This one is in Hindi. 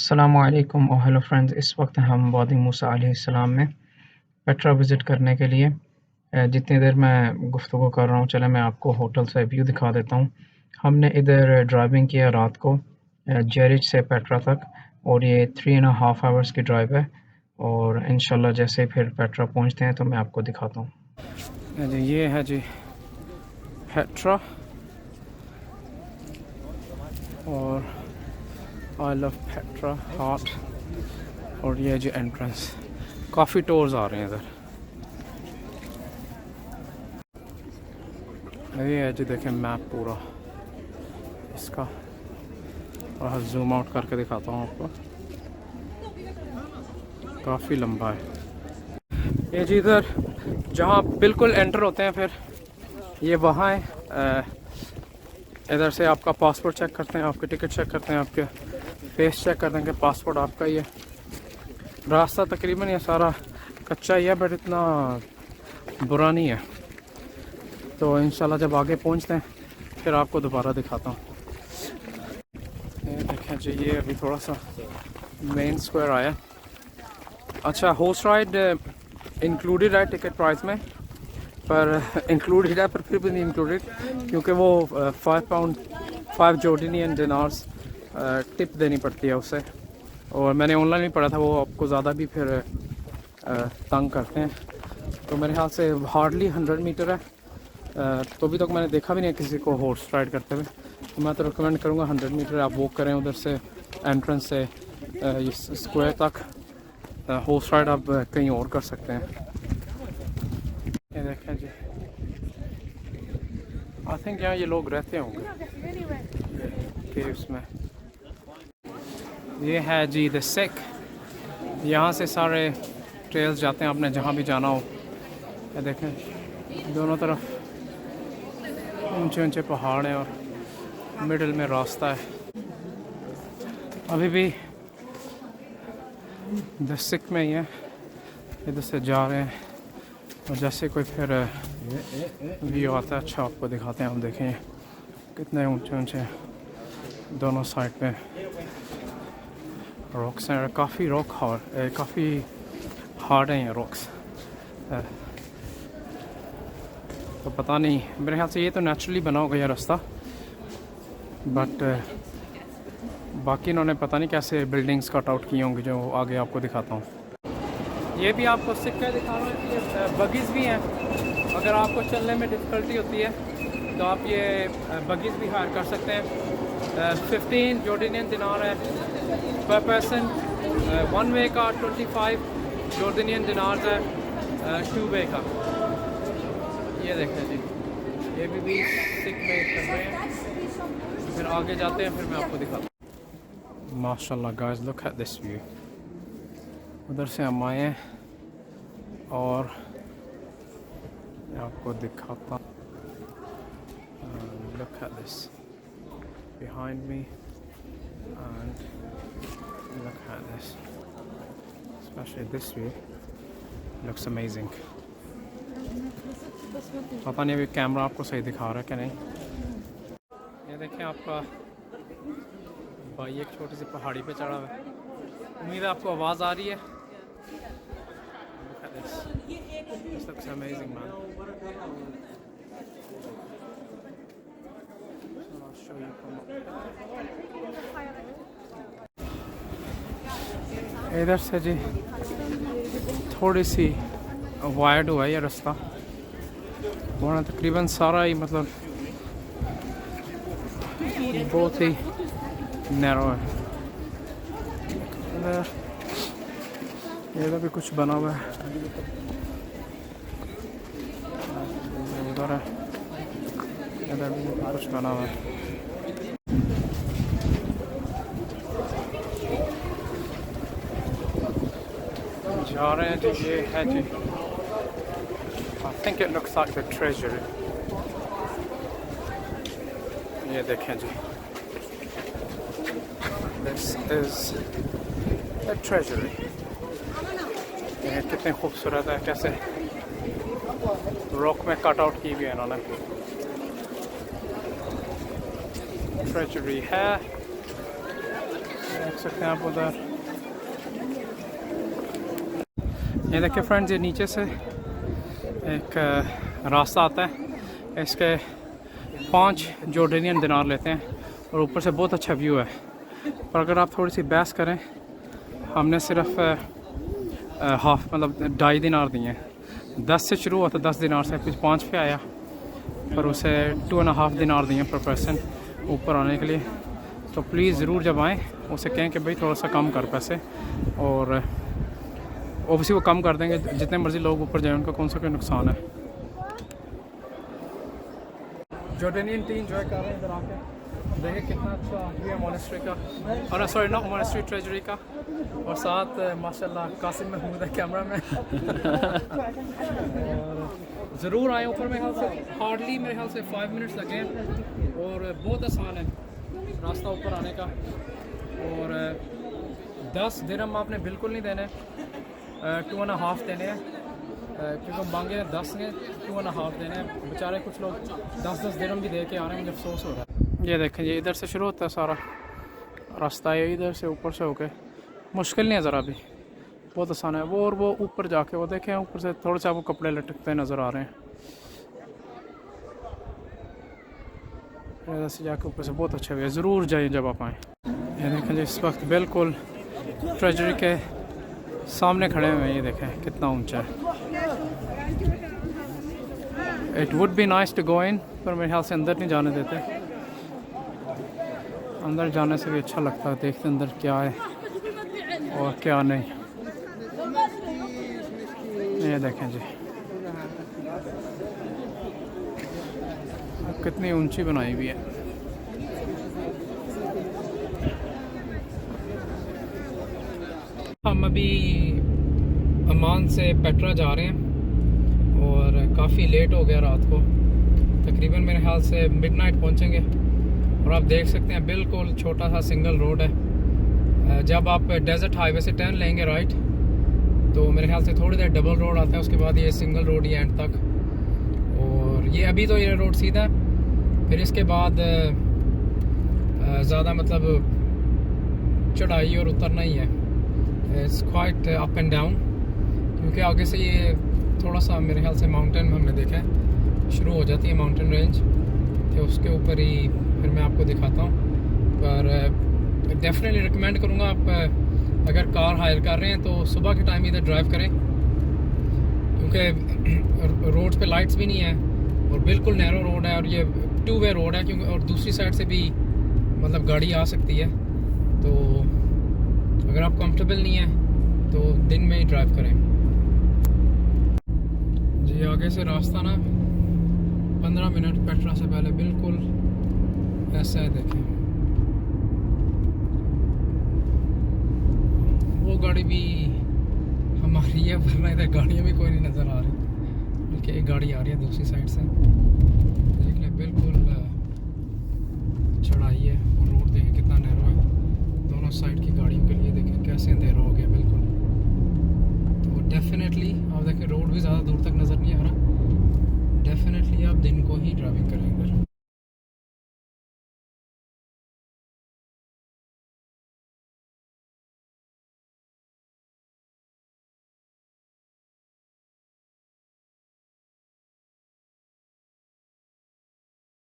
अस्सलामुअलैकुम और हेलो फ्रेंड्स। इस वक्त हम वादी मूसा अलैहिस्सलाम में पेट्रा विज़िट करने के लिए जितनी देर मैं गुफ्तगू कर रहा हूँ, चले मैं आपको होटल से व्यू दिखा देता हूँ। हमने इधर ड्राइविंग किया रात को जेरिच से पेट्रा तक, और ये 3.5 आवर्स की ड्राइव है, और इंशाल्लाह जैसे फिर पेट्रा पहुँचते हैं तो मैं आपको दिखाता हूँ। जी ये है जी पेट्रा, और आई लव पेट्रा हॉट, और ये जी एंट्रेंस। काफ़ी टूर्स आ रहे हैं इधर। ये है जी, देखें मैप पूरा इसका, और जूम आउट करके दिखाता हूँ आपको। काफ़ी लंबा है ये जी। इधर जहाँ बिल्कुल एंटर होते हैं फिर ये वहाँ है। इधर से आपका पासपोर्ट चेक करते हैं, आपकी टिकट चेक करते हैं, आपके फेस चेक करते हैं कि पासपोर्ट आपका ही है। रास्ता तकरीबन ये सारा कच्चा ही है, बट इतना बुरा नहीं है। तो इंशाल्लाह जब आगे पहुंचते हैं फिर आपको दोबारा दिखाता हूँ। ये देखें जी, ये अभी थोड़ा सा मेन स्क्वायर आया। अच्छा, हॉर्स राइड इंक्लूडेड है टिकट प्राइस में, पर इंक्लूडेड है पर फिर भी नहीं इंक्लूडेड, क्योंकि वो 5 जॉर्डनियन दिनार्स टिप देनी पड़ती है उससे। और मैंने ऑनलाइन भी पढ़ा था, वो आपको ज़्यादा भी फिर तंग करते हैं। तो मेरे ख्याल से हार्डली 100 मीटर है, तो अभी तक मैंने देखा भी नहीं किसी को हॉर्स राइड करते हुए। तो मैं तो रिकमेंड करूँगा 100 मीटर आप वॉक करें उधर से, एंट्रेंस से इस स्क्वायर तक। हॉर्स राइड आप कहीं और कर सकते हैं। ये देखें जी, आई थिंक यहाँ ये लोग रहते होंगे केव्स में। ये है जी द सिक, यहाँ से सारे ट्रेल्स जाते हैं आपने जहाँ भी जाना हो। ये देखें दोनों तरफ ऊंचे ऊंचे पहाड़ हैं और मिडिल में रास्ता है। अभी भी द सिक में ही है, इधर से जा रहे हैं, और जैसे कोई फिर व्यू आता है अच्छा आपको दिखाते हैं। हम देखें कितने ऊंचे ऊंचे दोनों साइड पे रॉक्स हैं, काफ़ी काफ़ी हार्ड हैं ये रॉक्स। तो पता नहीं, मेरे ख्याल से ये तो नेचुरली बना होगा ये रास्ता, बट बाकी इन्होंने पता नहीं कैसे बिल्डिंग्स कट आउट की होंगी, जो आगे आपको दिखाता हूँ। ये भी आपको सिक्का दिखा रहा है कि बगीज़ भी हैं। अगर आपको चलने में डिफ़िकल्टी होती है तो आप ये बगीज़ भी हायर कर सकते हैं। 15 जॉर्डनियन दिनार है पर पर्सन। 1 वे का 25 जॉर्डनियन दिनार है 2 वे का। ये देखें जी, ये भी सिक में चल रहे हैं। फिर आगे जाते हैं, फिर मैं आपको दिखाता हूँ। माशाल्लाह guys, look at this view. उधर से हम आए हैं और मैं आपको दिखाता हूँ। Look at this behind me, and look at this, especially this view looks amazing. पता नहीं अभी कैमरा आपको सही दिखा रहा है क्या नहीं। ये देखें आपका भाई एक छोटी सी पहाड़ी पे चढ़ा हुआ है। उम्मीद है आपको आवाज़ आ रही है। Look at this. This looks amazing, man. I'll show you from up. इधर से जी थोड़ी सी वाइड हुआ है ये रास्ता, वरना तकरीबन सारा ही मतलब बहुत ही नैरो है। इधर भी कुछ बना हुआ है, उधर है, इधर भी कुछ बना हुआ है। जा रहे हैं जी, ये है जी, I think it looks like the treasury. ये देखें जी, this is the treasury. ये कितने खूबसूरत है, कैसे रॉक में कट आउट की हुई है इन्होंने। ट्रेजरी है, देख सकते हैं आप उधर। ये देखिए फ्रेंड्स, ये नीचे से एक रास्ता आता है, इसके 5 जॉर्डेनियन दिनार लेते हैं और ऊपर से बहुत अच्छा व्यू है। पर अगर आप थोड़ी सी बहस करें, हमने सिर्फ हाफ मतलब 2.5 दिनार दिए हैं। 10 से शुरू हुआ था, 10 दिनार से कुछ 5 पे आया, पर उसे 2.5 दिनार दिए पर पर्सन ऊपर आने के लिए। तो प्लीज़ ज़रूर जब आएँ उसे कहें कि भाई थोड़ा सा कम कर पैसे, और ओबियसली वो कम कर देंगे। जितने मर्ज़ी लोग ऊपर जाएँ उनका कौन सा कोई नुकसान है। जॉर्डेनियन टी एंजॉय कर रहे हैं इधर आके, देखिए कितना अच्छा व्यू है मोनेस्ट्री का, और सॉरी नॉट मोनेस्ट्री, ट्रेजरी का। और साथ माशाल्लाह कासिम महमूद है कैमरा में। और ज़रूर आए ऊपर, मेरे ख्याल से हार्डली मेरे ख्याल से 5 मिनट्स लगे हैं और बहुत आसान है रास्ता ऊपर आने का। और 10 दिरहम आपने बिल्कुल नहीं देने, 2.5 देने हैं, क्योंकि मांगे 10 ने 2.5 देने हैं। बेचारे कुछ लोग 10-10 दिरहम भी दे के आ रहे हैं, मुझे अफसोस हो रहा है। ये देखें, ये इधर से शुरू होता है सारा रास्ता, है इधर से ऊपर से होके, मुश्किल नहीं है ज़रा भी, बहुत आसान है। वो और वो ऊपर जाके वो देखें, ऊपर से थोड़े से आपको कपड़े लटकते नज़र आ रहे हैं। इधर से जाके ऊपर से बहुत अच्छा व्यू है, ज़रूर जाइए जब आप आएँ। ये देखें जी, इस वक्त बिल्कुल ट्रेजरी के सामने खड़े हुए हैं, ये देखें कितना ऊंचा है। It would be nice to go in, पर मेरे ख्याल से अंदर नहीं जाने देते। अंदर जाने से भी अच्छा लगता है, देखते अंदर क्या है और क्या नहीं। ये देखें जी कितनी ऊंची बनाई हुई है। हम अभी अमान से पेट्रा जा रहे हैं और काफ़ी लेट हो गया रात को, तकरीबन मेरे ख्याल से मिडनाइट पहुंचेंगे। और आप देख सकते हैं बिल्कुल छोटा सा सिंगल रोड है। जब आप डेजर्ट हाईवे से टर्न लेंगे राइट, तो मेरे ख्याल से थोड़ी देर डबल रोड आता है, उसके बाद ये सिंगल रोड ही एंड तक। और ये अभी तो ये रोड सीधा है, फिर इसके बाद ज़्यादा मतलब चढ़ाई और उतरना ही है। It's quite up and down, क्योंकि आगे से ये थोड़ा सा मेरे ख्याल से माउंटेन हमने देखा है शुरू हो जाती है माउंटेन रेंज, तो उसके ऊपर ही फिर मैं आपको दिखाता हूँ। पर डेफिनेटली रिकमेंड करूँगा, आप अगर कार हायर कर रहे हैं तो सुबह के टाइम इधर ड्राइव करें, क्योंकि रोड पे लाइट्स भी नहीं है और बिल्कुल नैरो रोड है, और ये 2 वे रोड है, क्योंकि और दूसरी साइड से भी मतलब गाड़ी आ सकती है। तो अगर आप कंफर्टेबल नहीं है तो दिन में ही ड्राइव करें जी। आगे से रास्ता ना 15 मिनट पेट्रा से पहले बिल्कुल ऐसा है, देखें वो गाड़ी भी हमारी है, वरना इधर गाड़ियाँ भी कोई नहीं नज़र आ रही, बल्कि एक गाड़ी आ रही है दूसरी साइड से। देख लें बिल्कुल चढ़ाई है और रोड देखें कितना नैरो है, दोनों साइड की गाड़ियों के लिए देखें कैसे अंधेरा हो गया बिल्कुल। तो डेफिनेटली आप देखें रोड भी ज़्यादा दूर तक नज़र नहीं आ रहा, डेफिनेटली आप दिन को ही ड्राइविंग करें इधर।